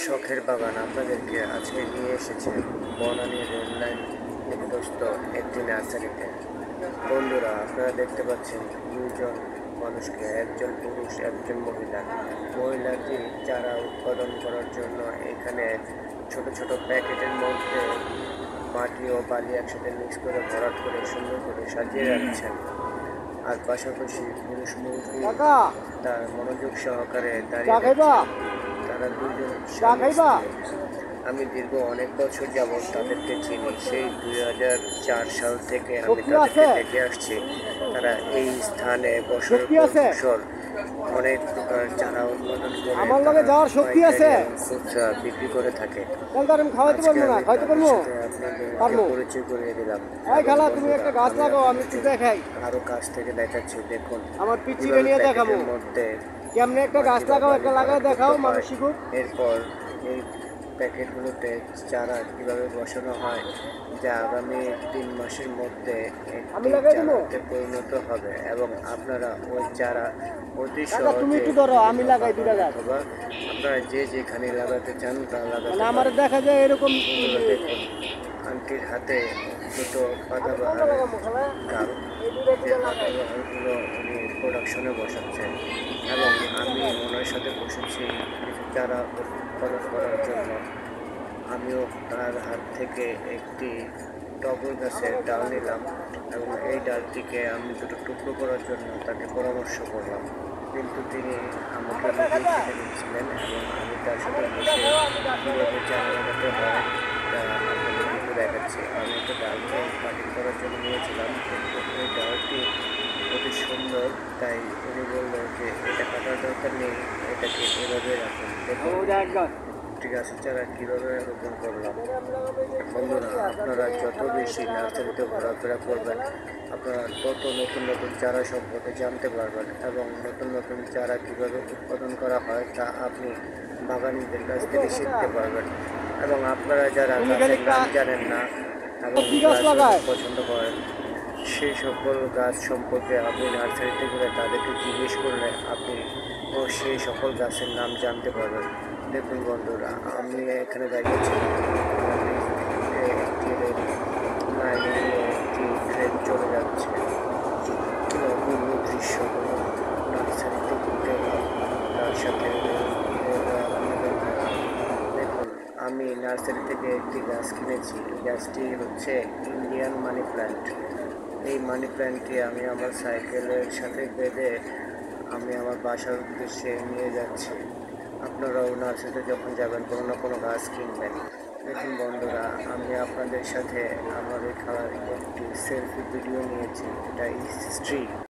শখের বাগান আপনাদেরকে আজকে নিয়ে এসেছে বনানী রেললাইন নিকটস্থ একটি নার্সারিতে। বন্ধুরা, আপনারা দেখতে পাচ্ছেন দুইজন মানুষকে, একজন পুরুষ একজন মহিলা। মহিলাটি চারা উৎপাদন করার জন্য এখানে ছোট ছোট প্যাকেটের মধ্যে মাটি ও বালি একসাথে মিক্স করে ভরাট করে সুন্দর করে সাজিয়ে রাখছেন। আর পাশাপাশি পুরুষ মহিলা তার মনোযোগ সহকারে দাঁড়িয়ে তারা দুজন স্বামী স্ত্রী। আমি দীর্ঘ অনেক বছর যাবৎ তাদেরকে চিনি, সেই 2004 সাল থেকে আমি তাদেরকে দেখে আসছি। তারা এই স্থানে বছরের পর বছর অনেক প্রকার চারা উৎপাদন করে খুচরা বিক্রি করে থাকে। পরিচয় করিয়ে দিলাম, আরো কাছ থেকে দেখাচ্ছি। দেখুন, আমার পিছিয়ে নিয়ে দেখাবো মধ্যে কেমনে একটা গাছ লাগাও, একটা লাগায় দেখাও মানুষ শিখুক। এরপর এই প্যাকেটগুলোতে চারা কিভাবে বসানো হয়, যা আগামী 3 মাসের মধ্যে একটি চারাতে পরিণত হবে এবং আপনারা ওই চারা অতি সহজে আমি লাগাই দুটা গাছ, অথবা আপনারা যে যেখানে লাগাতে চান তা লাগাতে আমার দেখা যায় এরকম। দেখুন, আন্টির হাতে দুটো পাতাবাহার ডাল, যে পাতাবাহারগুলো উনি প্রোডাকশনে বসাচ্ছেন এবং আমি ওনার সাথে বসেছি কিছু চারা উৎপাদন করার জন্য। আমিও তার হাত থেকে একটি টগর গাছের ডাল নিলাম এবং এই ডালটিকে আমি দুটো টুকরো করার জন্য তাকে পরামর্শ করলাম, কিন্তু তিনি আমাকে নিজেই কেটে দিচ্ছিলেন এবং আমি তার সাথে বসে কীভাবে চারা লাগাতে হয় তা আপনাদের কিন্তু দেখাচ্ছি। আমি একটা ডালকে কাটিং করার জন্য নিয়েছিলাম, কিন্তু ওই ডালটি অতি সুন্দর, তাই উনি বললেন যে এটা কাটার দরকার নেই, এটাকে এভাবে রাখুন। দেখুন গাছের চারা কীভাবে রোপণ করলাম। বন্ধুরা, আপনারা যত বেশি নার্সারিতে ঘোরাফেরা করবেন, আপনারা তত নতুন নতুন চারা সম্পর্কে জানতে পারবেন এবং নতুন নতুন চারা কীভাবে উৎপাদন করা হয় তা আপনি বাগানিদের কাছ থেকে শিখতে পারবেন। এবং আপনারা যারা গাছের নাম জানেন না এবং গাছ পছন্দ করেন, সেই সকল গাছ সম্পর্কে আপনি নার্সারিতে গেলে তাদেরকে জিজ্ঞেস করলে আপনি সেই সকল গাছের নাম জানতে পারবেন। দেখুন বন্ধুরা, আমি এখানে দাঁড়িয়েছি, একটি ট্রেন চলে যাচ্ছে। কি অপূর্ব দৃশ্য নার্সারিতে ঘুরতে, তার সাথে দেখুন, আমি নার্সারি থেকে একটি গাছ কিনেছি। গাছটি হচ্ছে ইন্ডিয়ান মানি প্ল্যান্ট। এই মানি প্ল্যান্টটি আমি আমার সাইকেলের সাথে বেঁধে আমি আমার বাসার উদ্দেশ্যে নিয়ে যাচ্ছি। আপনারাও নার্সারিতে যখন যাবেন কোনো না কোনো গাছ কিনবেন। দেখুন বন্ধুরা, আমি আপনাদের সাথে আমার এই খাওয়ার একটি সেলফি ভিডিও নিয়েছি। এটা স্ট্রি।